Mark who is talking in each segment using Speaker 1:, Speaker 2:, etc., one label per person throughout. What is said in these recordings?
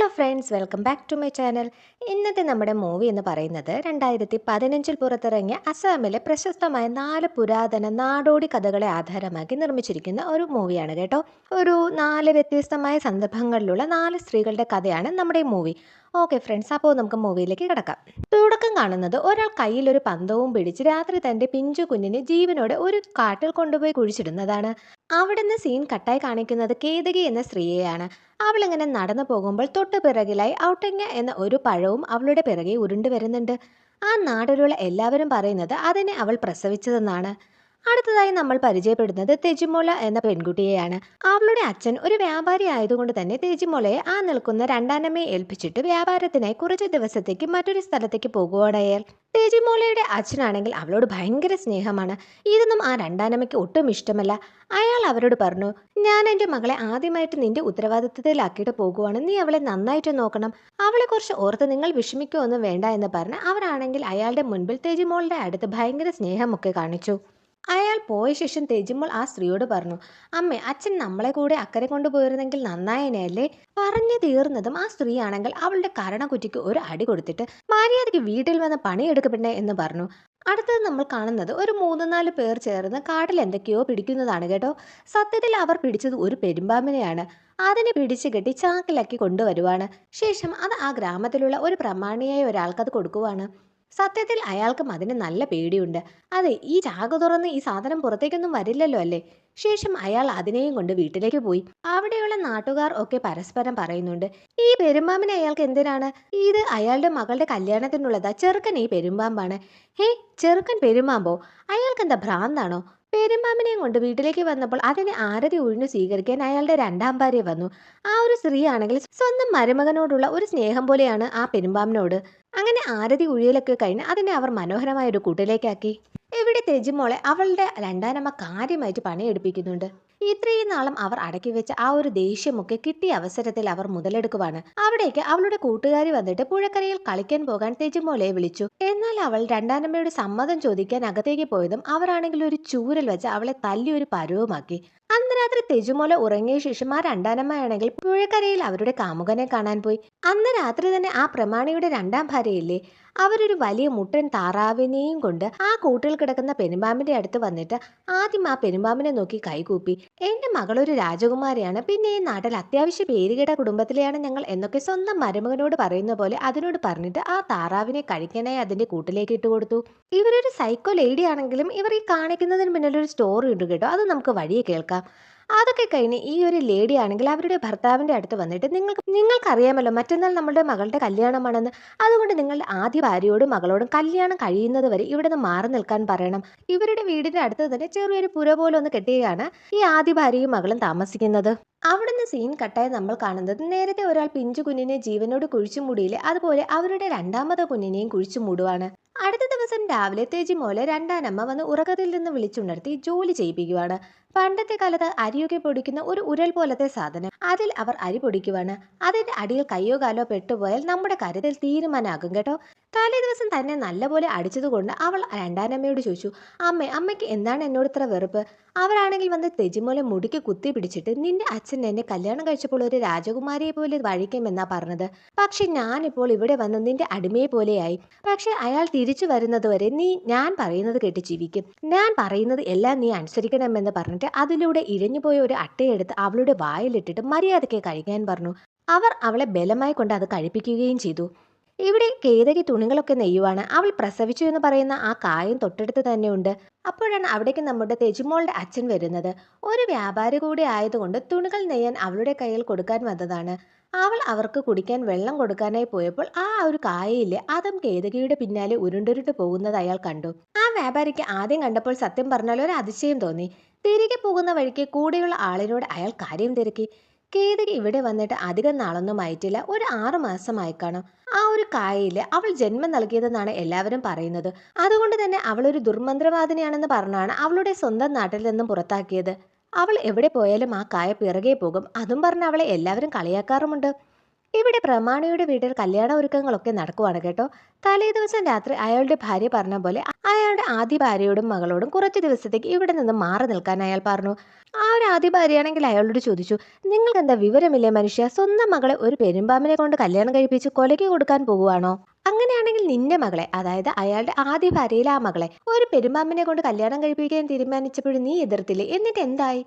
Speaker 1: Hello friends, welcome back to my channel. ഇന്നത്തെ നമ്മുടെ movie എന്ന് പറയുന്നത് 2015 പുറത്തിറങ്ങിയ അസാമിലെ പ്രശസ്തമായ 4 പുരാതന നാടോടി കഥകളെ ആധാരമാക്കി നിർമ്മിച്ചിരിക്കുന്ന ഒരു മൂവിയാണ് കേട്ടോ. ഒരു 4 വ്യത്യസ്തമായ സന്ദർഭങ്ങളിലുള്ള 4 സ്ത്രീകളുടെ കഥയാണ് നമ്മുടെ ഈ മൂവി. ഓക്കെ ഫ്രണ്ട്സ്, അപ്പോൾ നമുക്ക് മൂവിയിലേക്ക് കിടക്കാം. തുടക്കം കാണുന്നത് ഒരാൾ കയ്യിൽ ഒരു പന്തവും പിടിച്ച് രാത്രി തൻ്റെ പിഞ്ചു കുഞ്ഞിനെ ജീവനോടെ ഒരു കാട്ടിൽ കൊണ്ടുപോയി കുഴിച്ചിടുന്നതാണ്. അവിടുന്ന് സീൻ കട്ടായി കാണിക്കുന്നത് കേതകി എന്ന സ്ത്രീയെയാണ്. അവളിങ്ങനെ നടന്നു പോകുമ്പോൾ തൊട്ടു പിറകിലായി ഔട്ടങ്ങ എന്ന ഒരു പഴവും അവളുടെ പിറകെ ഉരുണ്ടു വരുന്നുണ്ട്. ആ നാട്ടിലുള്ള എല്ലാവരും പറയുന്നത് അതിനെ അവൾ പ്രസവിച്ചതെന്നാണ്. അടുത്തതായി നമ്മൾ പരിചയപ്പെടുന്നത് തെജിമോള എന്ന പെൺകുട്ടിയെയാണ്. അവളുടെ അച്ഛൻ ഒരു വ്യാപാരി ആയതുകൊണ്ട് തന്നെ തെജിമോളയെ ആ നിൽക്കുന്ന രണ്ടാനമ്മയെ ഏൽപ്പിച്ചിട്ട് വ്യാപാരത്തിനായി കുറച്ച് ദിവസത്തേക്ക് മറ്റൊരു സ്ഥലത്തേക്ക് പോകുവാണയാൽ. തെജിമോളയുടെ അച്ഛനാണെങ്കിൽ അവളോട് ഭയങ്കര സ്നേഹമാണ്. ഇതൊന്നും ആ രണ്ടാനമ്മയ്ക്ക് ഒട്ടും ഇഷ്ടമല്ല. അയാൾ അവരോട് പറഞ്ഞു, ഞാൻ എൻ്റെ മകളെ ആദ്യമായിട്ട് നിന്റെ ഉത്തരവാദിത്തത്തിലാക്കിയിട്ട് പോകുവാണ്, നീ അവളെ നന്നായിട്ട് നോക്കണം, അവളെ കുറിച്ച് ഓർത്ത് നിങ്ങൾ വിഷമിക്കുകയൊന്നും വേണ്ട എന്ന് പറഞ്ഞ് അവരാണെങ്കിൽ അയാളുടെ മുൻപിൽ തെജിമോളുടെ അടുത്ത് ഭയങ്കര സ്നേഹമൊക്കെ കാണിച്ചു. അയാൾ പോയ ശേഷം തെജിമോൾ ആ സ്ത്രീയോട് പറഞ്ഞു, അമ്മേ, അച്ഛൻ നമ്മളെ കൂടെ അക്കരെ കൊണ്ടുപോയിരുന്നെങ്കിൽ നന്നായനെയല്ലേ. പറഞ്ഞു തീർന്നതും ആ സ്ത്രീ ആണെങ്കിൽ അവളുടെ കരണക്കുറ്റിക്ക് ഒരു അടി കൊടുത്തിട്ട് മര്യാദയ്ക്ക് വീട്ടിൽ വന്ന് പണിയെടുക്കപ്പെടണേ എന്ന് പറഞ്ഞു. അടുത്തത് നമ്മൾ കാണുന്നത് ഒരു 3-4 പേർ ചേർന്ന് കാട്ടിൽ എന്തൊക്കെയോ പിടിക്കുന്നതാണ് കേട്ടോ. സത്യത്തിൽ അവർ പിടിച്ചത് ഒരു പെരുമ്പാമ്പിനെയാണ്. അതിനെ പിടിച്ചു കെട്ടി ചാക്കിലാക്കി കൊണ്ടുവരുവാണ്. ശേഷം അത് ആ ഗ്രാമത്തിലുള്ള ഒരു പ്രമാണിയായ ഒരാൾക്കത് കൊടുക്കുവാണ്. സത്യത്തിൽ അയാൾക്കും അതിന് നല്ല പേടിയുണ്ട്. അതെ, ഈ ചാക്ക് തുറന്ന് ഈ സാധനം പുറത്തേക്കൊന്നും വരില്ലല്ലോ അല്ലേ. ശേഷം അയാൾ അതിനെയും കൊണ്ട് വീട്ടിലേക്ക് പോയി. അവിടെയുള്ള നാട്ടുകാർ ഒക്കെ പരസ്പരം പറയുന്നുണ്ട്, ഈ പെരുമ്പാമ്പിനെ അയാൾക്ക് എന്തിനാണ്, ഇത് അയാളുടെ മകളുടെ കല്യാണത്തിനുള്ളതാ, ചെറുക്കൻ ഈ പെരുമ്പാമ്പാണ്. ഹേ, ചെറുക്കൻ പെരുമ്പാമ്പോ, അയാൾക്കെന്താ ഭ്രാന്താണോ. പെരുമ്പാമ്പിനെയും കൊണ്ട് വീട്ടിലേക്ക് വന്നപ്പോൾ അതിനെ ആരതി ഒഴിഞ്ഞു സ്വീകരിക്കാൻ അയാളുടെ രണ്ടാം ഭാര്യ വന്നു. ആ ഒരു സ്ത്രീ ആണെങ്കിൽ സ്വന്തം മരുമകനോടുള്ള ഒരു സ്നേഹം പോലെയാണ് ആ പെരുമ്പാമ്പിനോട്. അങ്ങനെ ആരതി ഉഴിയലൊക്കെ കഴിഞ്ഞ് അതിനെ അവർ മനോഹരമായ ഒരു കൂട്ടിലേക്കാക്കി. ഇവിടെ തെജിമോളെ അവളുടെ രണ്ടാനമ്മ കാര്യമായിട്ട് പണിയെടുപ്പിക്കുന്നുണ്ട്. ഇത്രയും നാളും അവർ അടക്കി വെച്ച ആ ഒരു ദേഷ്യമൊക്കെ കിട്ടിയ അവസരത്തിൽ അവർ മുതലെടുക്കുവാണ്. അവിടേക്ക് അവളുടെ കൂട്ടുകാരി വന്നിട്ട് പുഴക്കരയിൽ കളിക്കാൻ പോകാൻ തെജിമോളയെ വിളിച്ചു. എന്നാൽ അവൾ രണ്ടാനമ്മയുടെ സമ്മതം ചോദിക്കാൻ അകത്തേക്ക് പോയതും അവരാണെങ്കിൽ ഒരു ചൂരൽ വെച്ച് അവളെ തല്ലി ഒരു പരുവമാക്കി. അന്ന് രാത്രി തെജുമോല ഉറങ്ങിയ ശേഷം ആ രണ്ടാനമ്മയാണെങ്കിൽ പുഴക്കരയിൽ അവരുടെ കാമുകനെ കാണാൻ പോയി. അന്ന് രാത്രി തന്നെ ആ പ്രമാണിയുടെ രണ്ടാം ഭാര്യയില്ലേ, അവരൊരു വലിയ മുട്ടൻ താറാവിനെയും കൊണ്ട് ആ കൂട്ടിൽ കിടക്കുന്ന പെരുമ്പാമ്പിന്റെ അടുത്ത് വന്നിട്ട് ആദ്യം ആ പെരുമ്പാമ്പിനെ നോക്കി കൈകൂപ്പി, എന്റെ മകളൊരു രാജകുമാരിയാണ്, പിന്നെ ഈ നാട്ടിൽ അത്യാവശ്യ പേരുകേട്ട കുടുംബത്തിലെയാണ് ഞങ്ങൾ എന്നൊക്കെ സ്വന്തം മരുമകനോട് പറയുന്ന പോലെ അതിനോട് പറഞ്ഞിട്ട് ആ താറാവിനെ കഴിക്കാനായി അതിന്റെ കൂട്ടിലേക്ക് ഇട്ടുകൊടുത്തു. ഇവരൊരു സൈക്കോ ലേഡി ആണെങ്കിലും ഇവർ ഈ കാണിക്കുന്നതിന് പിന്നിലൊരു സ്റ്റോറി ഉണ്ട് കേട്ടോ, അത് നമുക്ക് വഴിയെ കേൾക്കാം. അതൊക്കെ കഴിഞ്ഞ് ഈ ഒരു ലേഡി ആണെങ്കിൽ അവരുടെ ഭർത്താവിന്റെ അടുത്ത് വന്നിട്ട്, നിങ്ങൾക്കറിയാമല്ലോ മറ്റന്നാൾ നമ്മളുടെ മകളുടെ കല്യാണമാണെന്ന്, അതുകൊണ്ട് നിങ്ങളുടെ ആദ്യ ഭാര്യയോടും മകളോടും കല്യാണം കഴിയുന്നത് വരെ ഇവിടെ നിന്ന് മാറി നിൽക്കാൻ പറയണം. ഇവരുടെ വീടിന്റെ അടുത്ത് തന്നെ ചെറിയൊരു പുര പോലെ ഒന്ന് കെട്ടിയാണ് ഈ ആദ്യ ഭാര്യയും മകളും താമസിക്കുന്നത്. അവിടുന്ന് സീൻ കട്ടായി നമ്മൾ കാണുന്നത് നേരത്തെ ഒരാൾ പിഞ്ചു കുഞ്ഞിനെ ജീവനോട് കുഴിച്ചു മൂടിയില്ലേ, അതുപോലെ അവരുടെ രണ്ടാമത്തെ കുഞ്ഞിനെയും കുഴിച്ചു മൂടുവാണ്. അടുത്ത ദിവസം രാവിലെ തെജിമോലെ രണ്ടാനമ്മ വന്ന് ഉറക്കത്തിൽ നിന്ന് വിളിച്ചുണർത്തി ജോലി ചെയ്യിപ്പിക്കുവാണ്. പണ്ടത്തെ കാലത്ത് അരിയൊക്കെ പൊടിക്കുന്ന ഒരു ഉരൽ പോലത്തെ സാധനം, അതിൽ അവർ അരി പൊടിക്കുവാണ്. അതിന്റെ അടിയിൽ കയ്യോ കാലോ പെട്ടുപോയാൽ നമ്മുടെ കാര്യത്തിൽ തീരുമാനമാകും കേട്ടോ. തലേ ദിവസം തന്നെ നല്ലപോലെ അടിച്ചതുകൊണ്ട് അവൾ രണ്ടാനമ്മയോട് ചോദിച്ചു, അമ്മയ്ക്ക് എന്താണ് എന്നോട് ഇത്ര വെറുപ്പ്. അവരാണെങ്കിൽ വന്ന് തെജിമോലെ മുടിക്ക് കുത്തി പിടിച്ചിട്ട്, നിന്റെ അച്ഛൻ എന്നെ കല്യാണം കഴിച്ചപ്പോൾ ഒരു രാജകുമാരിയെ പോലെ വഴിക്കുമെന്നാ പറഞ്ഞത്, പക്ഷെ ഞാനിപ്പോൾ ഇവിടെ വന്ന് നിന്റെ അടിമയെ പോലെയായി. പക്ഷെ അയാൾ തിരിച്ചു വരുന്നതുവരെ നീ ഞാൻ പറയുന്നത് കേട്ട് ജീവിക്കും, ഞാൻ പറയുന്നത് എല്ലാം നീ അനുസരിക്കണമെന്ന് പറഞ്ഞിട്ട് അതിലൂടെ ഇഴഞ്ഞുപോയ ഒരു അട്ടയെടുത്ത് അവളുടെ വായിലിട്ടിട്ട് മര്യാദയ്ക്ക് കഴിക്കാൻ പറഞ്ഞു. അവർ അവളെ ബലമായി കൊണ്ട് അത് കഴിപ്പിക്കുകയും ചെയ്തു. ഇവിടെ കേതകി തുണികളൊക്കെ നെയ്യുവാണ്. അവൾ പ്രസവിച്ചു എന്ന് പറയുന്ന ആ കായം തൊട്ടടുത്ത് തന്നെയുണ്ട്. അപ്പോഴാണ് അവിടേക്ക് നമ്മുടെ തെജിമോളുടെ അച്ഛൻ വരുന്നത്. ഒരു വ്യാപാരി കൂടി ആയതുകൊണ്ട് തുണികൾ നെയ്യാൻ അവളുടെ കയ്യിൽ കൊടുക്കാൻ വന്നതാണ്. അവൾ അവർക്ക് കുടിക്കാൻ വെള്ളം കൊടുക്കാനായി പോയപ്പോൾ ആ ഒരു കായയില്ലേ, അതും കേതകിയുടെ പിന്നാലെ ഉരുണ്ടുരുട്ട് പോകുന്നത് അയാൾ കണ്ടു. ആ വ്യാപാരിക്ക് ആദ്യം കണ്ടപ്പോൾ സത്യം പറഞ്ഞാൽ ഒരു അതിശയം തോന്നി. തിരികെ പോകുന്ന വഴിക്ക് കൂടെയുള്ള ആളിനോട് അയാൾ കാര്യം തിരക്കി. കേതകി ഇവിടെ വന്നിട്ട് അധികം നാളൊന്നും ആയിട്ടില്ല, ഒരു 6 മാസമായി കാണും. ആ ഒരു കായയിൽ അവൾ ജന്മം നൽകിയതെന്നാണ് എല്ലാവരും പറയുന്നത്. അതുകൊണ്ട് തന്നെ അവൾ ഒരു ദുർമന്ത്രവാദിനിയാണെന്ന് പറഞ്ഞാണ് അവളുടെ സ്വന്തം നാട്ടിൽ നിന്നും പുറത്താക്കിയത്. അവൾ എവിടെ പോയാലും ആ കായ പിറകെ പോകും, അതും പറഞ്ഞ് അവളെ എല്ലാവരും കളിയാക്കാറുമുണ്ട്. ഇവിടെ പ്രമാണിയുടെ വീട്ടിൽ കല്യാണ ഒരുക്കങ്ങളൊക്കെ നടക്കുവാണ് കേട്ടോ. തലേ ദിവസം രാത്രി അയാളുടെ ഭാര്യ പറഞ്ഞ പോലെ അയാളുടെ ആദ്യ ഭാര്യയോടും മകളോടും കുറച്ച് ദിവസത്തേക്ക് ഇവിടെ നിന്ന് മാറി നിൽക്കാൻ അയാൾ പറഞ്ഞു. ആ ഒരു ആദ്യ ഭാര്യയാണെങ്കിൽ അയാളോട് ചോദിച്ചു, നിങ്ങൾക്ക് എന്താ വിവരമില്ലേ മനുഷ്യ, സ്വന്തം മകളെ ഒരു പെരുമ്പാമ്പിനെ കൊണ്ട് കല്യാണം കഴിപ്പിച്ച് കൊലയ്ക്ക് കൊടുക്കാൻ പോകുവാണോ? അങ്ങനെയാണെങ്കിൽ നിന്റെ മകളെ, അതായത് അയാളുടെ ആദ്യ ഭാര്യയിലെ ആ മകളെ ഒരു പെരുമ്പാമ്പിനെ കൊണ്ട് കല്യാണം കഴിപ്പിക്കാൻ തീരുമാനിച്ചപ്പോഴും നീ എതിർത്തില്ലേ, എന്നിട്ട് എന്തായി?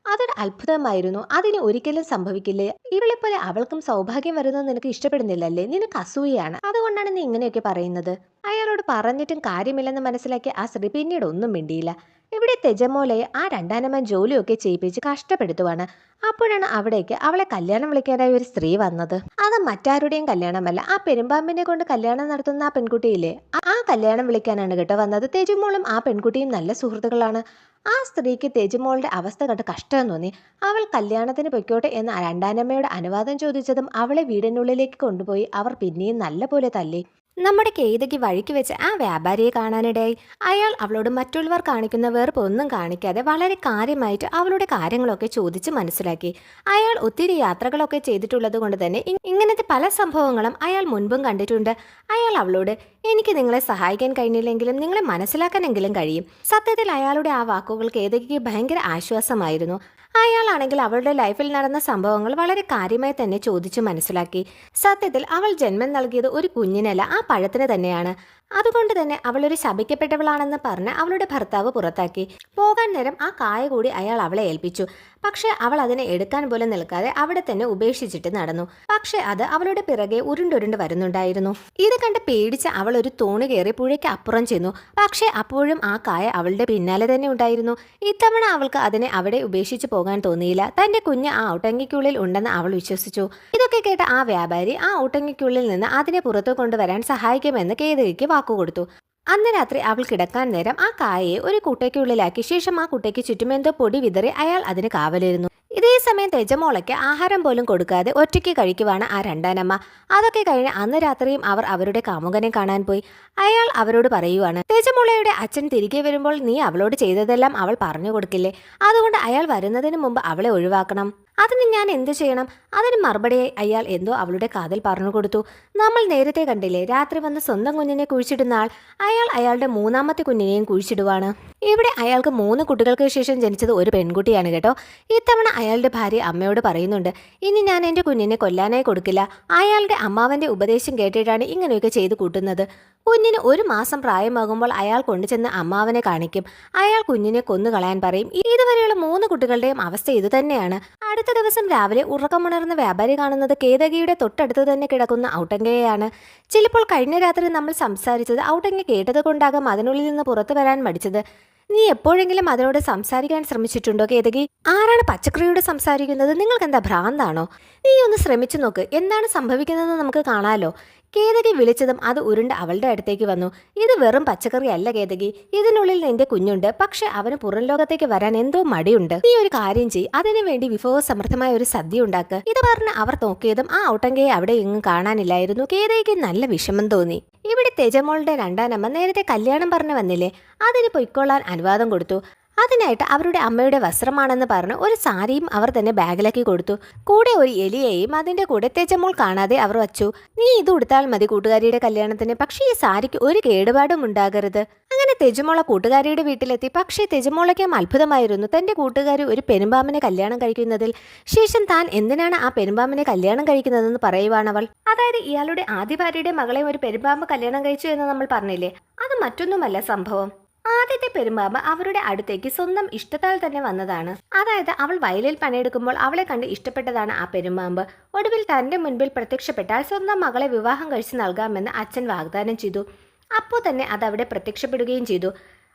Speaker 1: അതൊരു അത്ഭുതമായിരുന്നു. അതിന് ഒരിക്കലും സംഭവിക്കില്ലേ. ഇവളെപ്പോലെ അവൾക്കും സൗഭാഗ്യം വരുന്നത് നിനക്ക് ഇഷ്ടപ്പെടുന്നില്ലല്ലേ, നിനക്ക് അസൂയാണ്, അതുകൊണ്ടാണ് നീ ഇങ്ങനെയൊക്കെ പറയുന്നത്. അയാളോട് പറഞ്ഞിട്ടും കാര്യമില്ലെന്ന് മനസ്സിലാക്കി ആ സ്ത്രീ പിന്നീട് ഒന്നും മിണ്ടിയില്ല. ഇവിടെ തെജമോളയെ ആ രണ്ടാനമ്മ ജോലിയൊക്കെ ചെയ്യിപ്പിച്ച് കഷ്ടപ്പെടുത്തുവാണ്. അപ്പോഴാണ് അവിടേക്ക് അവളെ കല്യാണം വിളിക്കാനായി ഒരു സ്ത്രീ വന്നത്. അത് മറ്റാരുടെയും കല്യാണമല്ല, ആ പെരുമ്പാമ്പിനെ കൊണ്ട് കല്യാണം നടത്തുന്ന ആ പെൺകുട്ടിയില്ലേ, ആ കല്യാണം വിളിക്കാനാണ് കേട്ടോ വന്നത്. തെജുമോളും ആ പെൺകുട്ടിയും നല്ല സുഹൃത്തുക്കളാണ്. ആ സ്ത്രീക്ക് തെജുമോളുടെ അവസ്ഥ കണ്ട് കഷ്ടം തോന്നി. അവൾ കല്യാണത്തിന് പൊയ്ക്കോട്ടെ എന്ന് രണ്ടാനമ്മയുടെ അനുവാദം ചോദിച്ചതും അവളെ വീടിനുള്ളിലേക്ക് കൊണ്ടുപോയി അവർ പിന്നെയും നല്ല പോലെ തല്ലി. നമ്മുടെ കേതയ്ക്ക് വഴിക്ക് വെച്ച് ആ വ്യാപാരിയെ കാണാനിടയായി. അയാൾ അവളോട് മറ്റുള്ളവർ കാണിക്കുന്ന വെറുപ്പ് ഒന്നും കാണിക്കാതെ വളരെ കാര്യമായിട്ട് അവളുടെ കാര്യങ്ങളൊക്കെ ചോദിച്ച് മനസ്സിലാക്കി. അയാൾ ഒത്തിരി യാത്രകളൊക്കെ ചെയ്തിട്ടുള്ളത് കൊണ്ട് തന്നെ ഇങ്ങനത്തെ പല സംഭവങ്ങളും അയാൾ മുൻപും കണ്ടിട്ടുണ്ട്. അയാൾ അവളോട്, എനിക്ക് നിങ്ങളെ സഹായിക്കാൻ കഴിഞ്ഞില്ലെങ്കിലും നിങ്ങളെ മനസ്സിലാക്കാനെങ്കിലും കഴിയും. സത്യത്തിൽ അയാളുടെ ആ വാക്കുകൾ കേതയ്ക്ക് ഭയങ്കര ആശ്വാസമായിരുന്നു. അയാളാണെങ്കിൽ അവളുടെ ലൈഫിൽ നടന്ന സംഭവങ്ങൾ വളരെ കാര്യമായി തന്നെ ചോദിച്ചു മനസ്സിലാക്കി. സത്യത്തിൽ അവൾ ജന്മം നൽകിയത് ഒരു കുഞ്ഞിനല്ല, ആ പഴത്തിന് തന്നെയാണ്. അതുകൊണ്ട് തന്നെ അവളൊരു ശപിക്കപ്പെട്ടവളാണെന്ന് പറഞ്ഞ് അവളുടെ ഭർത്താവ് പുറത്താക്കി. പോകാൻ നേരം ആ കായ കൂടി അയാൾ അവളെ ഏൽപ്പിച്ചു. പക്ഷെ അവൾ അതിനെ എടുക്കാൻ പോലും നിൽക്കാതെ അവിടെ തന്നെ ഉപേക്ഷിച്ചിട്ട് നടന്നു. പക്ഷെ അത് അവളുടെ പിറകെ ഉരുണ്ടുരുണ്ട് വരുന്നുണ്ടായിരുന്നു. ഇത് കണ്ട് പേടിച്ച് അവൾ ഒരു തോണി കയറി പുഴയ്ക്ക് അപ്പുറം ചെന്നു. പക്ഷെ അപ്പോഴും ആ കായ അവളുടെ പിന്നാലെ തന്നെ ഉണ്ടായിരുന്നു. ഇത്തവണ അവൾക്ക് അതിനെ അവിടെ ഉപേക്ഷിച്ച് പോകാൻ തോന്നിയില്ല. തന്റെ കുഞ്ഞ് ആ ഔട്ടങ്ങിക്കുള്ളിൽ ഉണ്ടെന്ന് അവൾ വിശ്വസിച്ചു. ഇതൊക്കെ കേട്ട ആ വ്യാപാരി ആ ഔട്ടങ്ങിക്കുള്ളിൽ നിന്ന് അതിനെ പുറത്തു കൊണ്ടുവരാൻ സഹായിക്കുമെന്ന് കേതയ്ക്ക് വാക്കുകൊടുത്തു. അന്ന് രാത്രി അവൾ കിടക്കാൻ നേരം ആ കായയെ ഒരു കുട്ടയ്ക്കുള്ളിലാക്കി ശേഷം ആ കുട്ടയ്ക്ക് ചുറ്റുമെന്തോ പൊടി വിതറി അയാൾ അതിന് കാവലിരുന്നു. ഇതേ സമയം തെജമോളയ്ക്ക് ആഹാരം പോലും കൊടുക്കാതെ ഒറ്റയ്ക്ക് കഴിക്കുവാണ് ആ രണ്ടാനമ്മ. അതൊക്കെ കഴിഞ്ഞ് അന്ന് രാത്രിയും അവർ അവരുടെ കാമുകനെ കാണാൻ പോയി. അയാൾ അവരോട് പറയുവാണ്, തെജമോളയുടെ അച്ഛൻ തിരികെ വരുമ്പോൾ നീ അവളോട് ചെയ്തതെല്ലാം അവൾ പറഞ്ഞു കൊടുക്കില്ലേ, അതുകൊണ്ട് അയാൾ വരുന്നതിന് മുമ്പ് അവളെ ഒഴിവാക്കണം. അതിന് ഞാൻ എന്തു ചെയ്യണം? അതിന് മറുപടിയായി അയാൾ എന്തോ അവളുടെ കാതിൽ പറഞ്ഞു കൊടുത്തു. നമ്മൾ നേരത്തെ കണ്ടില്ലേ, രാത്രി വന്ന് സ്വന്തം കുഞ്ഞിനെ കുഴിച്ചിടുന്ന ആൾ, അയാൾ അയാളുടെ മൂന്നാമത്തെ കുഞ്ഞിനെയും കുഴിച്ചിടുവാണ്. ഇവിടെ അയാൾക്ക് 3 കുട്ടികൾക്ക് ശേഷം ജനിച്ചത് ഒരു പെൺകുട്ടിയാണ് കേട്ടോ. ഇത്തവണ അയാളുടെ ഭാര്യ അമ്മയോട് പറയുന്നുണ്ട്, ഇനി ഞാൻ എൻ്റെ കുഞ്ഞിനെ കൊല്ലാനായി കൊടുക്കില്ല. അയാളുടെ അമ്മാവന്റെ ഉപദേശം കേട്ടിട്ടാണ് ഇങ്ങനെയൊക്കെ ചെയ്തു കൂട്ടുന്നത്. കുഞ്ഞിന് 1 മാസം പ്രായമാകുമ്പോൾ അയാൾ കൊണ്ടുചെന്ന് അമ്മാവനെ കാണിക്കും. അയാൾ കുഞ്ഞിനെ കൊന്നുകളയാൻ പറയും. ഇതുവരെയുള്ള 3 കുട്ടികളുടെയും അവസ്ഥ ഇത് തന്നെയാണ്. അടുത്ത ദിവസം രാവിലെ ഉറക്കമുണർന്ന വ്യാപാരി കാണുന്നത് കേതകിയുടെ തൊട്ടടുത്ത് തന്നെ കിടക്കുന്ന ഔട്ടങ്കയെയാണ്. ചിലപ്പോൾ കഴിഞ്ഞ രാത്രി നമ്മൾ സംസാരിച്ചത് ഔട്ടങ്ക കേട്ടത് കൊണ്ടാകും അതിനുള്ളിൽ നിന്ന് പുറത്തു വരാൻ മടിച്ചത്. നീ എപ്പോഴെങ്കിലും അതിനോട് സംസാരിക്കാൻ ശ്രമിച്ചിട്ടുണ്ടോ കേതകി? ആരാണ് പച്ചക്കറിയോട് സംസാരിക്കുന്നത്? നിങ്ങൾക്ക് എന്താ ഭ്രാന്താണോ? നീ ഒന്ന് ശ്രമിച്ചു നോക്ക്, എന്താണ് സംഭവിക്കുന്നതെന്ന് നമുക്ക് കാണാലോ. കേതകി വിളിച്ചതും അത് ഉരുണ്ട് അവളുടെ അടുത്തേക്ക് വന്നു. ഇത് വെറും പച്ചക്കറി അല്ല കേതകി, ഇതിനുള്ളിൽ നിന്റെ കുഞ്ഞുണ്ട്. പക്ഷെ അവന് പുറം ലോകത്തേക്ക് വരാൻ എന്തോ മടിയുണ്ട്. നീ ഒരു കാര്യം ചെയ്യ്, അതിനു വേണ്ടി വിഭവസമൃദ്ധമായ ഒരു സദ്യ ഉണ്ടാക്ക്. ഇത് പറഞ്ഞ് അവർ നോക്കിയതും ആ ഔട്ടങ്കയെ അവിടെ എങ്ങും കാണാനില്ലായിരുന്നു. കേതകിക്ക് നല്ല വിഷമം തോന്നി. ഇവിടെ തെജമോളുടെ രണ്ടാനമ്മ നേരത്തെ കല്യാണം പറഞ്ഞു വന്നില്ലേ, അതിന് പൊയ്ക്കൊള്ളാൻ അനുവാദം കൊടുത്തു. അതിനായിട്ട് അവരുടെ അമ്മയുടെ വസ്ത്രമാണെന്ന് പറഞ്ഞ് ഒരു സാരിയും അവർ തന്നെ ബാഗിലാക്കി കൊടുത്തു. കൂടെ ഒരു എലിയെയും അതിന്റെ കൂടെ തെജമോൾ കാണാതെ അവർ വച്ചു. നീ ഇത് ഉടുത്താൽ മതി കൂട്ടുകാരിയുടെ കല്യാണത്തിന്, പക്ഷേ ഈ സാരിക്ക് ഒരു കേടുപാടും ഉണ്ടാകരുത്. അങ്ങനെ തെജമോള കൂട്ടുകാരിയുടെ വീട്ടിലെത്തി. പക്ഷേ തെജമോളയ്ക്കും അത്ഭുതമായിരുന്നു തന്റെ കൂട്ടുകാരി ഒരു പെരുമ്പാമ്പിനെ കല്യാണം കഴിക്കുന്നതിൽ. ശേഷം താൻ എന്തിനാണ് ആ പെരുമ്പാമ്പിനെ കല്യാണം കഴിക്കുന്നതെന്ന് പറയുവാണവൾ. അതായത് ഇയാളുടെ ആദ്യ ഭാര്യയുടെ മകളെ ഒരു പെരുമ്പാമ്പ് കല്യാണം കഴിച്ചു എന്ന് നമ്മൾ പറഞ്ഞില്ലേ, അത് മറ്റൊന്നുമല്ല സംഭവം. ആദ്യത്തെ പെരുമ്പാമ്പ് അവരുടെ അടുത്തേക്ക് സ്വന്തം ഇഷ്ടത്താൽ തന്നെ വന്നതാണ്. അതായത് അവൾ വയലിൽ പണിയെടുക്കുമ്പോൾ അവളെ കണ്ട് ഇഷ്ടപ്പെട്ടതാണ് ആ പെരുമ്പാമ്പ്. ഒടുവിൽ തന്റെ മുൻപിൽ പ്രത്യക്ഷപ്പെട്ടാൽ സ്വന്തം മകളെ വിവാഹം കഴിച്ച് നൽകാമെന്ന് അച്ഛൻ വാഗ്ദാനം ചെയ്തു. അപ്പോൾ തന്നെ അതവിടെ പ്രത്യക്ഷപ്പെടുകയും ചെയ്തു.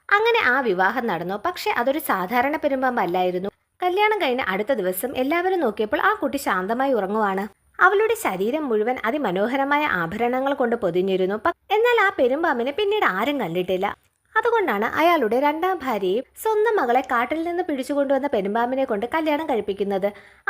Speaker 1: അങ്ങനെ ആ വിവാഹം നടന്നു. പക്ഷെ അതൊരു സാധാരണ പെരുമ്പാമ്പല്ലായിരുന്നു. കല്യാണം കഴിഞ്ഞ അടുത്ത ദിവസം എല്ലാവരും നോക്കിയപ്പോൾ ആ കുട്ടി ശാന്തമായി ഉറങ്ങുവാണ്. അവളുടെ ശരീരം മുഴുവൻ അതിമനോഹരമായ ആഭരണങ്ങൾ കൊണ്ട് പൊതിഞ്ഞിരുന്നു. എന്നാൽ ആ പെരുമ്പാമ്പിനെ പിന്നീട് ആരും കണ്ടിട്ടില്ല. അതുകൊണ്ടാണ് അയാളുടെ 2ാം ഭാര്യയും സ്വന്തം മകളെ കാട്ടിൽ നിന്ന് പിടിച്ചുകൊണ്ടുവന്ന പെരുമ്പാമ്പിനെ കൊണ്ട് കല്യാണം കഴിപ്പിക്കുന്നത്.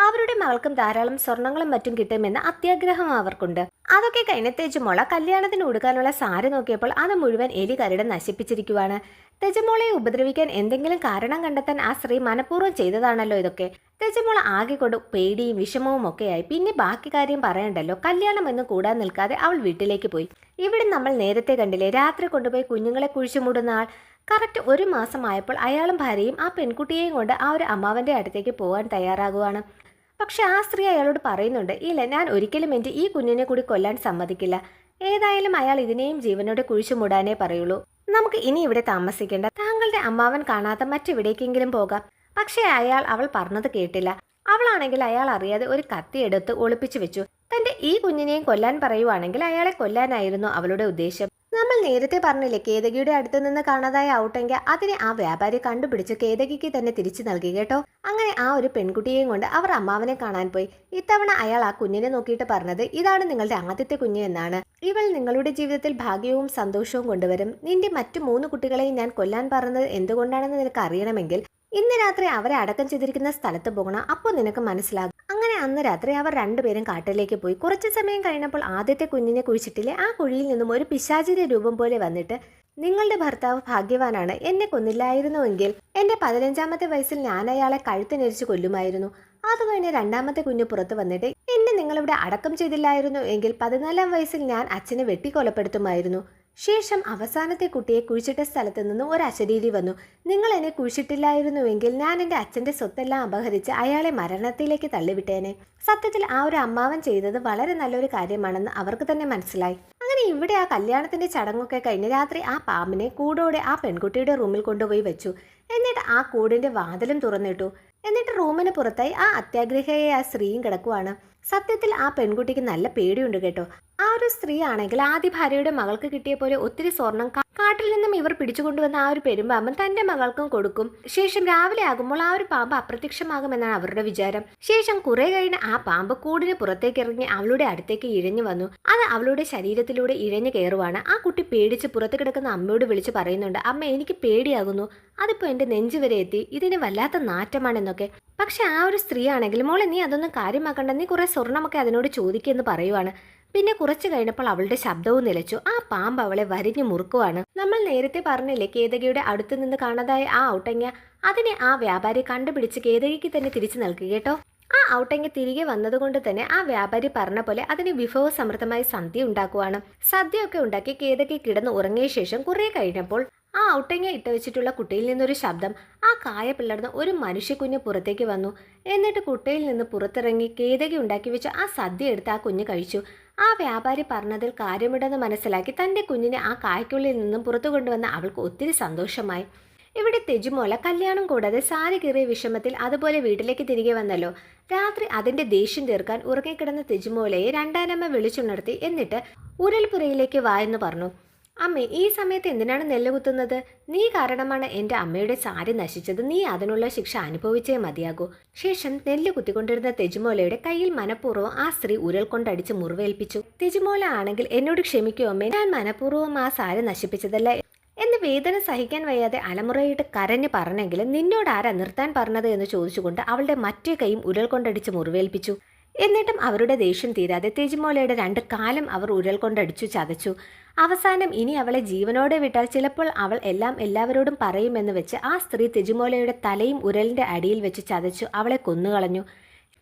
Speaker 1: അവരുടെ മകൾക്കും ധാരാളം സ്വർണങ്ങളും മറ്റും കിട്ടുമെന്ന് അത്യാഗ്രഹം അവർക്കുണ്ട്. അതൊക്കെ കഴിഞ്ഞ് തെജുമോള കല്യാണത്തിന് ഉടുക്കാനുള്ള സാരി നോക്കിയപ്പോൾ അത് മുഴുവൻ എലി കരട് നശിപ്പിച്ചിരിക്കുവാണ്. തെജുമോളെ ഉപദ്രവിക്കാൻ എന്തെങ്കിലും കാരണം കണ്ടെത്താൻ ആ സ്ത്രീ മനഃപൂർവ്വം ചെയ്തതാണല്ലോ ഇതൊക്കെ. തെജുമോള ആകെ കൊണ്ട് പേടിയും വിഷമവും ഒക്കെയായി. പിന്നെ ബാക്കി കാര്യം പറയണ്ടല്ലോ, കല്യാണം ഒന്നും കൂടാൻ നിൽക്കാതെ അവൾ വീട്ടിലേക്ക് പോയി. ഇവിടെ നമ്മൾ നേരത്തെ കണ്ടില്ലേ, രാത്രി കൊണ്ടുപോയി കുഞ്ഞുങ്ങളെ കുഴിച്ചു മൂടുന്ന ആൾ. കറക്റ്റ് 1 മാസമായപ്പോൾ അയാളും ഭാര്യയും ആ പെൺകുട്ടിയെയും കൊണ്ട് ആ ഒരു അമ്മാവന്റെ അടുത്തേക്ക് പോകാൻ തയ്യാറാകുവാണ്. പക്ഷെ ആ സ്ത്രീ അയാളോട് പറയുന്നുണ്ട്, ഇല്ല, ഞാൻ ഒരിക്കലും എൻ്റെ ഈ കുഞ്ഞിനെ കൂടി കൊല്ലാൻ സമ്മതിക്കില്ല. ഏതായാലും അയാൾ ഇതിനെയും ജീവനോടെ കുഴിച്ചു മൂടാനേ പറയുള്ളൂ. നമുക്ക് ഇനി ഇവിടെ താമസിക്കേണ്ട, താങ്കളുടെ അമ്മാവൻ കാണാത്ത മറ്റെവിടേക്കെങ്കിലും പോകാം. പക്ഷേ അവൾ പറഞ്ഞത് കേട്ടില്ല. അവളാണെങ്കിൽ അയാൾ അറിയാതെ ഒരു കത്തിയെടുത്ത് ഒളിപ്പിച്ചു വെച്ചു. തന്റെ ഈ കുഞ്ഞിനെയും കൊല്ലാൻ പറയുവാണെങ്കിൽ അയാളെ കൊല്ലാനായിരുന്നു അവളുടെ ഉദ്ദേശം. നമ്മൾ നേരത്തെ പറഞ്ഞില്ലേ, കേതകിയുടെ അടുത്ത് നിന്ന് കാണാതായ ഔട്ടെങ്ക അതിനെ ആ വ്യാപാരി കണ്ടുപിടിച്ച് കേതകിക്ക് തന്നെ തിരിച്ചു നൽകി കേട്ടോ. അങ്ങനെ ആ ഒരു പെൺകുട്ടിയെയും കൊണ്ട് അവർ അമ്മാവനെ കാണാൻ പോയി. ഇത്തവണ അയാൾ ആ കുഞ്ഞിനെ നോക്കിയിട്ട് പറഞ്ഞത്, ഇതാണ് നിങ്ങളുടെ ആദ്യത്തെ കുഞ്ഞ് എന്നാണ്. ഇവൾ നിങ്ങളുടെ ജീവിതത്തിൽ ഭാഗ്യവും സന്തോഷവും കൊണ്ടുവരും. നിന്റെ മറ്റു 3 കുട്ടികളെയും ഞാൻ കൊല്ലാൻ പറഞ്ഞത് എന്തുകൊണ്ടാണെന്ന് നിനക്ക് അറിയണമെങ്കിൽ ഇന്ന് രാത്രി അവരെ അടക്കം ചെയ്തിരിക്കുന്ന സ്ഥലത്ത് പോകണം. അപ്പോൾ നിനക്ക് മനസ്സിലാകും. അങ്ങനെ അന്ന് രാത്രി അവർ രണ്ടുപേരും കാട്ടിലേക്ക് പോയി. കുറച്ചു സമയം കഴിഞ്ഞപ്പോൾ ആദ്യത്തെ കുഞ്ഞിനെ കുഴിച്ചിട്ടില്ലേ, ആ കുഴിയിൽ നിന്നും ഒരു പിശാചിന്റെ രൂപം പോലെ വന്നിട്ട്, നിങ്ങളുടെ ഭർത്താവ് ഭാഗ്യവാനാണ്, എന്നെ കൊന്നില്ലായിരുന്നുവെങ്കിൽ എന്റെ 15ാമത്തെ വയസ്സിൽ ഞാൻ അയാളെ കഴുത്തിനെരിച്ച് കൊല്ലുമായിരുന്നു. അത് കഴിഞ്ഞ് 2ാമത്തെ കുഞ്ഞ് പുറത്ത് വന്നിട്ട്, എന്നെ നിങ്ങളിവിടെ അടക്കം ചെയ്തില്ലായിരുന്നു എങ്കിൽ 14ാം വയസ്സിൽ ഞാൻ അച്ഛനെ വെട്ടിക്കൊലപ്പെടുത്തുമായിരുന്നു. ശേഷം അവസാനത്തെ കുട്ടിയെ കുഴിച്ചിട്ട സ്ഥലത്ത് നിന്ന് ഒരു അശരീരി വന്നു, നിങ്ങൾ എന്നെ കുഴിച്ചിട്ടില്ലായിരുന്നുവെങ്കിൽ ഞാൻ എൻ്റെ അച്ഛൻ്റെ സ്വത്തെല്ലാം അപഹരിച്ച് അയാളെ മരണത്തിലേക്ക് തള്ളിവിട്ടേനെ. സത്യത്തിൽ ആ ഒരു അമ്മാവൻ ചെയ്തത് വളരെ നല്ലൊരു കാര്യമാണെന്ന് അവർക്ക് തന്നെ മനസ്സിലായി. അങ്ങനെ ഇവിടെ ആ കല്യാണത്തിന്റെ ചടങ്ങൊക്കെ കഴിഞ്ഞ് രാത്രി ആ പാമ്പിനെ കൂടോടെ ആ പെൺകുട്ടിയുടെ റൂമിൽ കൊണ്ടുപോയി വെച്ചു. എന്നിട്ട് ആ കൂടിന്റെ വാതിലും തുറന്നിട്ടു. എന്നിട്ട് റൂമിന് പുറത്തായി ആ അത്യാഗ്രഹിയായ ആ സ്ത്രീയും കിടക്കുവാണ്. സത്യത്തിൽ ആ പെൺകുട്ടിക്ക് നല്ല പേടിയുണ്ട് കേട്ടോ. ആ ഒരു സ്ത്രീ ആണെങ്കിൽ ആദ്യ ഭാര്യയുടെ മകൾക്ക് കിട്ടിയ പോലെ ഒത്തിരി സ്വർണം കാട്ടിൽ നിന്നും ഇവർ പിടിച്ചുകൊണ്ടുവന്ന ആ ഒരു പെരുമ്പാമ്പൻ തന്റെ മകൾക്കും കൊടുക്കും. ശേഷം രാവിലെ ആകുമ്പോൾ ആ ഒരു പാമ്പ് അപ്രത്യക്ഷമാകുമെന്നാണ് അവരുടെ വിചാരം. ശേഷം കുറെ കഴിഞ്ഞ് ആ പാമ്പ് കൂടിന് പുറത്തേക്ക് ഇറങ്ങി അവളുടെ അടുത്തേക്ക് ഇഴഞ്ഞു വന്നു. അത് അവളുടെ ശരീരത്തിലൂടെ ഇഴഞ്ഞു കയറുവാണ്. ആ കുട്ടി പേടിച്ച് പുറത്ത് കിടക്കുന്ന അമ്മയോട് വിളിച്ച് പറയുന്നുണ്ട്, അമ്മ, എനിക്ക് പേടിയാകുന്നു, അതിപ്പോ എന്റെ നെഞ്ചു വരെ എത്തി, ഇതിന് വല്ലാത്ത നാറ്റമാണെന്നൊക്കെ. പക്ഷെ ആ ഒരു സ്ത്രീ ആണെങ്കിൽ, മോളെ, നീ അതൊന്നും കാര്യമാക്കണ്ട, നീ കുറെ സ്വർണ്ണമൊക്കെ അതിനോട് ചോദിക്കുമെന്ന് പറയുവാണ്. പിന്നെ കുറച്ചു കഴിഞ്ഞപ്പോൾ അവളുടെ ശബ്ദവും നിലച്ചു. ആ പാമ്പ് അവളെ വരിഞ്ഞു മുറുക്കുവാണ്. നമ്മൾ നേരത്തെ പറഞ്ഞില്ലേ, കേതകിയുടെ അടുത്ത് നിന്ന് കാണാതായ ആ ഔട്ടങ്ങ, അതിനെ ആ വ്യാപാരി കണ്ടുപിടിച്ച് കേതകിക്ക് തന്നെ തിരിച്ചു നൽകി കേട്ടോ. ആ ഔട്ടങ്ങ തിരികെ വന്നതുകൊണ്ട് തന്നെ ആ വ്യാപാരി പറഞ്ഞ പോലെ അതിന് വിഭവസമൃദ്ധമായി സദ്യ ഉണ്ടാക്കുവാണ്. സദ്യയൊക്കെ ഉണ്ടാക്കി കേതകി കിടന്ന് ഉറങ്ങിയ ശേഷം കുറെ കഴിഞ്ഞപ്പോൾ ആ ഔട്ടങ്ങ ഇട്ട് വെച്ചിട്ടുള്ള കുട്ടിയിൽ നിന്നൊരു ശബ്ദം, ആ കായ പിളർന്ന് ഒരു മനുഷ്യക്കുഞ്ഞ് പുറത്തേക്ക് വന്നു. എന്നിട്ട് കുട്ടയിൽ നിന്ന് പുറത്തിറങ്ങി കേതകി ഉണ്ടാക്കി വെച്ച ആ സദ്യ എടുത്ത് ആ കുഞ്ഞ് കഴിച്ചു. ആ വ്യാപാരി പറഞ്ഞതിൽ കാര്യമുണ്ടെന്ന് മനസ്സിലാക്കി തൻ്റെ കുഞ്ഞിനെ ആ കായ്ക്കുള്ളിൽ നിന്നും പുറത്തു കൊണ്ടുവന്ന അവൾക്ക് ഒത്തിരി സന്തോഷമായി. ഇവിടെ തെജുമോള കല്യാണം കൂടാതെ സാരി കീറിയ വിഷമത്തിൽ അതുപോലെ വീട്ടിലേക്ക് തിരികെ വന്നല്ലോ. രാത്രി അതിന്റെ ദേഷ്യം തീർക്കാൻ ഉറങ്ങിക്കിടന്ന തെജുമോളയെ രണ്ടാനമ്മ വിളിച്ചുണർത്തി. എന്നിട്ട് ഉരൽപുരയിലേക്ക് വാ എന്ന് പറഞ്ഞു. അമ്മേ, ഈ സമയത്ത് എന്തിനാണ് നെല്ല് കുത്തുന്നത്? നീ കാരണമാണ് എൻ്റെ അമ്മയുടെ സാരി നശിച്ചത്. നീ അതിനുള്ള ശിക്ഷ അനുഭവിച്ചേ മതിയാകൂ. ശേഷം നെല്ല് കുത്തിക്കൊണ്ടിരുന്ന തെജുമോലയുടെ കയ്യിൽ മനഃപൂർവ്വം ആ സ്ത്രീ ഉരൽ കൊണ്ടടിച്ച് മുറിവേൽപ്പിച്ചു. തെജുമോല ആണെങ്കിൽ, എന്നോട് ക്ഷമിക്കൂ അമ്മേ, ഞാൻ മനഃപൂർവ്വം ആ സാരി നശിപ്പിച്ചതല്ല എന്ന് വേദന സഹിക്കാൻ വയ്യാതെ അലമുറയിട്ട് കരഞ്ഞു പറഞ്ഞെങ്കിലും നിന്നോട് ആരാ നിർത്താൻ പറഞ്ഞത് എന്ന് ചോദിച്ചുകൊണ്ട് അവളുടെ മറ്റേ കൈയും ഉരൽ കൊണ്ടടിച്ച് മുറിവേൽപ്പിച്ചു. എന്നിട്ടും അവരുടെ ദേഷ്യം തീരാതെ തെജുമോലയുടെ 2 കാലും അവർ ഉരൽ കൊണ്ടടിച്ചു ചതച്ചു. അവസാനം ഇനി അവളെ ജീവനോടെ വിട്ടാൽ ചിലപ്പോൾ അവൾ എല്ലാവരോടും പറയുമെന്ന് വെച്ച് ആ സ്ത്രീ തെജുമോലയുടെ തലയും ഉരലിന്റെ അടിയിൽ വെച്ച് ചതച്ചു അവളെ കൊന്നുകളഞ്ഞു.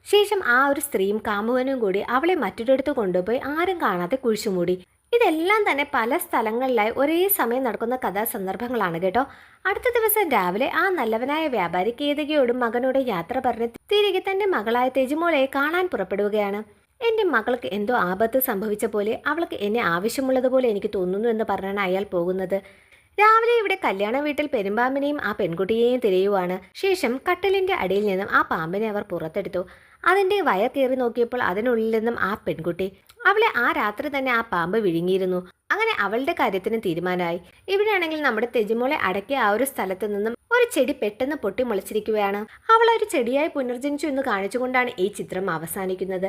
Speaker 1: ശേഷം ആ ഒരു സ്ത്രീയും കാമുകനും കൂടി അവളെ മറ്റൊരിടത്ത് കൊണ്ടുപോയി ആരും കാണാതെ കുഴിച്ചുമൂടി. ഇതെല്ലാം തന്നെ പല സ്ഥലങ്ങളിലായി ഒരേ സമയം നടക്കുന്ന കഥാസന്ദർഭങ്ങളാണ് കേട്ടോ. അടുത്ത ദിവസം രാവിലെ ആ നല്ലവനായ വ്യാപാരി കേതകിയോടും മകനോട് യാത്ര പറഞ്ഞ് തിരികെ തന്റെ മകളായ തെജുമോളയെ കാണാൻ പുറപ്പെടുകയാണ്. എൻ്റെ മകൾക്ക് എന്തോ ആപത്ത് സംഭവിച്ച പോലെ, അവൾക്ക് എന്നെ ആവശ്യമുള്ളതുപോലെ എനിക്ക് തോന്നുന്നു എന്ന് പറഞ്ഞാണ് അയാൾ പോകുന്നത്. രാവിലെ ഇവിടെ കല്യാണ വീട്ടിൽ പെരുമ്പാമ്പിനെയും ആ പെൺകുട്ടിയെയും തിരയുവാണ്. ശേഷം കട്ടിലിന്റെ അടിയിൽ നിന്നും ആ പാമ്പിനെ അവർ പുറത്തെടുത്തു. അതിന്റെ വയർ കയറി നോക്കിയപ്പോൾ അതിനുള്ളിൽ നിന്നും ആ പെൺകുട്ടി. അവളെ ആ രാത്രി തന്നെ ആ പാമ്പ് വിഴുങ്ങിയിരുന്നു. അങ്ങനെ അവളുടെ കാര്യത്തിന് തീരുമാനമായി. ഇവിടെയാണെങ്കിൽ നമ്മുടെ തെജുമോളെ അടക്കിയ ആ ഒരു സ്ഥലത്ത് നിന്നും ഒരു ചെടി പെട്ടെന്ന് പൊട്ടി മുളച്ചിരിക്കുകയാണ്. അവൾ ഒരു ചെടിയായി പുനർജനിച്ചു എന്ന് കാണിച്ചുകൊണ്ടാണ് ഈ ചിത്രം അവസാനിക്കുന്നത്.